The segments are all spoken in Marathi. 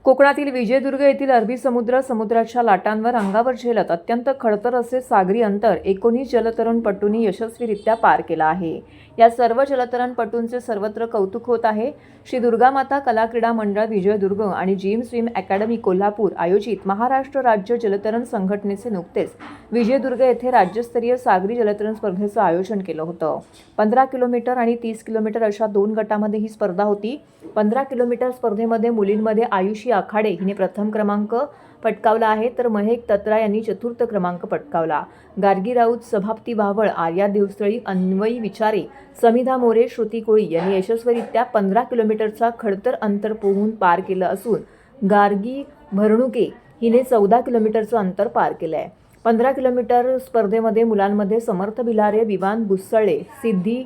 कोकणातील विजयदुर्ग येथील अरबी समुद्राच्या लाटांवर अंगावर झेलत अत्यंत खडतर असे सागरी अंतर 19 जलतरणपटूंनी यशस्वीरित्या पार केला आहे। या सर्व जलतरणपटूंचे सर्वत्र कौतुक होत आहे। श्री दुर्गामाता कला क्रीडा मंडळ विजयदुर्ग आणि जिम स्विम अकॅडमी कोल्हापूर आयोजित महाराष्ट्र राज्य जलतरण संघटनेचे नुकतेच विजयदुर्ग येथे राज्यस्तरीय सागरी जलतरण स्पर्धेचे आयोजन केलं होतं। 15 किलोमीटर आणि 30 किलोमीटर अशा 2 गटांमध्ये ही स्पर्धा होती। 15 किलोमीटर स्पर्धेमध्ये मुलींमध्ये आयुषी आखाडे हिने प्रथम क्रमांक पटकावला आहे, तर महेक तत्रा यांनी चतुर्थ क्रमांक पटकावला। गार्गी राऊत, सभाप्ती वावळ, आर्या देवस्थळी, अन्वयी विचारे, समिधा मोरे, श्रुती कोळी यांनी यशस्वीरित्या 15 किलोमीटरचा खडतर अंतर पोहून पार केलं असून गार्गी भरणुके हिने 14 किलोमीटरचं अंतर पार केलं आहे। 15 किलोमीटर स्पर्धेमध्ये मुलांमध्ये समर्थ भिलारे, विवान बुसळे, सिद्धी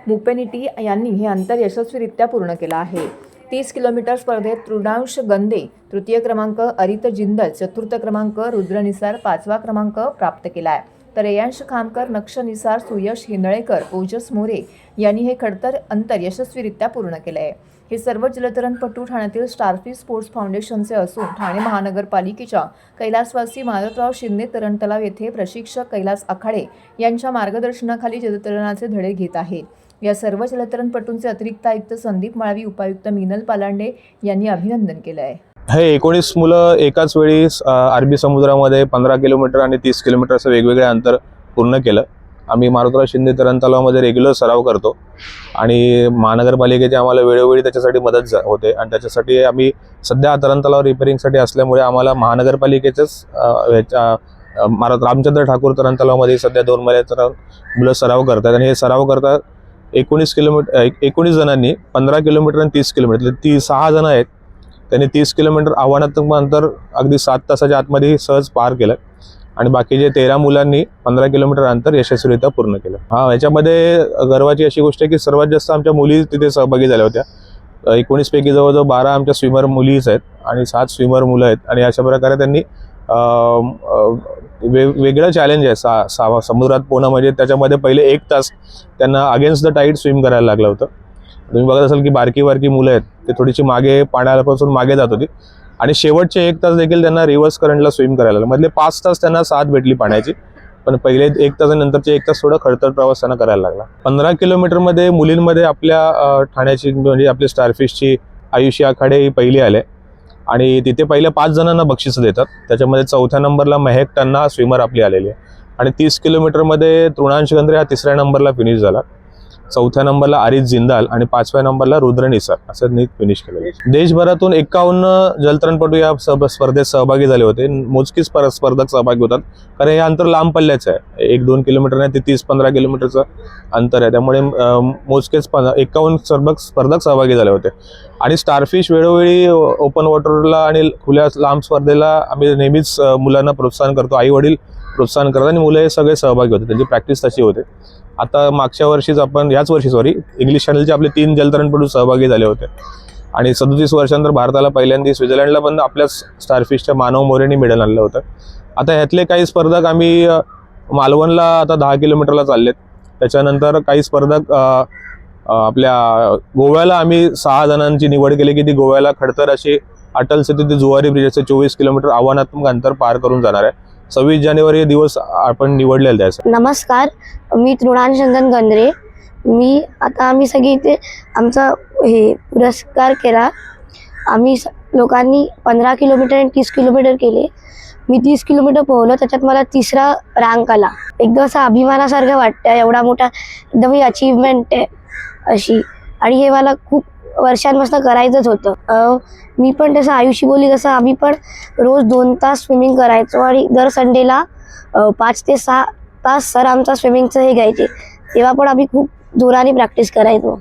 मुपेनिटी यांनी हे अंतर यशस्वीरित्या पूर्ण केलं आहे। 30 किलोमीटर स्पर्धेत तृणांश गंदे तृतीय क्रमांक, अरित जिंदल चतुर्थ क्रमांक, रुद्र निसार 5वा क्रमांक प्राप्त केला आहे, तर रेयांश खामकर, नक्ष निसार, सुयश हिंदळेकर, ओजस मोरे यांनी हे खडतर अंतर यशस्वीरित्या पूर्ण केलं आहे। हे सर्व जलतरणपटू ठाण्यातील स्टारफिश स्पोर्ट्स फाउंडेशनचे असून ठाणे महानगरपालिकेच्या कैलासवासी मारुतराव शिंदे तरण तलाव येथे प्रशिक्षक कैलास आखाडे यांच्या मार्गदर्शनाखाली जलतरणाचे धडे घेत आहेत। या सर्व जलतरणपटूंचे अतिरिक्त आयुक्त संदीप माळवी, उपायुक्त मिनल पालांडे यांनी अभिनंदन केलं आहे। हे 19 मुलं एकाच वेळी अरबी समुद्रामध्ये 15 किलोमीटर आणि 30 किलोमीटर असं वेगवेगळे अंतर पूर्ण केलं। आम्ही मारुतराव शिंदे तरण तलावामध्ये रेग्युलर सराव करतो आणि महानगरपालिकेची आम्हाला वेळोवेळी त्याच्यासाठी मदत होते आणि त्याच्यासाठी आम्ही सध्या तरण तलाव रिपेअरिंगसाठी असल्यामुळे आम्हाला महानगरपालिकेचंच रामचंद्र ठाकूर तरण तलावामध्ये सध्या 2 महिन्याचा मुलं सराव करतात आणि हे सराव करतात 19 जणांनी 15 किलोमीटर आणि 30 किलोमीटर 6 जण आहेत। त्यांनी 30 किलोमीटर आव्हानात्मक अंतर अगदी 7 तासाच्या आतमध्ये सहज पार केलं आणि बाकीचे 13 मुलांनी 15 किलोमीटर अंतर यशस्वीरित्या पूर्ण केलं। याच्यामध्ये गर्वाची अशी गोष्ट आहे की सर्वात जास्त आमच्या मुली तिथे सहभागी झाल्या होत्या। 19 पैकी जवळजवळ 12 आमच्या स्विमर मुलीच आहेत आणि 7 स्विमर मुलं आहेत आणि अशा प्रकारे त्यांनी वेगळं चॅलेंज आहे समुद्रात पोहणं, म्हणजे त्याच्यामध्ये पहिले 1 तास त्यांना अगेन्स्ट द टाईड स्विम करायला लागलं होतं। तुम्ही बघत असाल की बारकी मुलं आहेत ते थोडीशी मागे पाण्यापासून मागे जात होती आणि शेवटचे 1 तास देखील त्यांना रिव्हर्स करंटला स्विम करायला लागलं। मधले 5 तास त्यांना साथ भेटली पाण्याची, पण पहिले 1 तासानंतरचे 1 तास थोडा खडतर प्रवास त्यांना करायला लागला। 15 किलोमीटरमध्ये मुलींमध्ये आपल्या ठाण्याची म्हणजे आपली स्टारफिशची आयुषी आखाडे ही पहिली आले आणि तिथे पहिल्या 5 जणांना बक्षीस देतात। त्याच्यामध्ये 4थ्या नंबरला महेक टन्ना स्विमर आपली आलेली आहे आणि 30 किलोमीटरमध्ये तृणांश गंद्रे हा 3ऱ्या नंबरला फिनिश झाला। 4थ्या नंबरला अरित जिंदाल आणि 5व्या नंबरला रुद्र निसार असं फिनिश केलं। देशभरातून 51 जलतरणपटू या स्पर्धेत सहभागी झाले होते। मोजकीच स्पर्धक सहभागी होतात कारण हे अंतर लांब पल्ल्याचं आहे, 1-2 किलोमीटर नाही ते 30-15 किलोमीटरचं अंतर आहे, त्यामुळे मोजकेच 51 स्पर्धक सहभागी झाले होते। आणि स्टारफिश वेळोवेळी ओपन वॉटरला आणि खुल्या लांब स्पर्धेला आम्ही नेहमीच मुलांना प्रोत्साहन करतो, आई वडील प्रोत्साहन करतात आणि मुलं हे सगळे सहभागी होते, त्यांची प्रॅक्टिस तशी होते। आता मागच्या वर्षीच याच वर्षी इंग्लिश चॅनलचे आपले 3 जलतरणपटू सहभागी झाले होते आणि 37 वर्षांनंतर भारताला पहिल्यांदा स्वित्झर्लंडला पण आपल्या स्टारफिशच्या मानव मोरेंनी मेडल आणलं होतं। आता ह्यातले काही स्पर्धक आम्ही मालवणला आता 10 किलोमीटरला चाललेत। त्याच्यानंतर काही स्पर्धक आपल्या गोव्याला आम्ही 6 जणांची निवड केली की ती गोव्याला खडतर अशी अटल सेतू जुवारी ब्रिजचे 24 किलोमीटर आव्हानात्मक अंतर पार करून जाणार आहे। 26 जानेवारी हे दिवस आपण निवडलेले त्यासाठी। नमस्कार, मी तृणांश गंद्रे। आम्ही सगळे इथे आमचा हे पुरस्कार केला। आम्ही लोकांनी 15 किलोमीटर आणि 30 किलोमीटर केले। मी 30 किलोमीटर पोहलो, त्याच्यात मला 3रा रँक आला। एकदम असं अभिमानासारखं वाटतं, एवढा मोठा एकदम ही अचीवमेंट आहे अशी, आणि हे मला खूप वर्षांपासून करायचंच होतं। मी पण तसं आयुषी बोली तसं आम्ही पण रोज 2 तास स्विमिंग करायचो आणि दर संडेला 5 ते 6 तास सर आमचा स्विमिंगचं हे घ्यायचे, तेव्हा पण आम्ही खूप जोराने प्रॅक्टिस करायचो।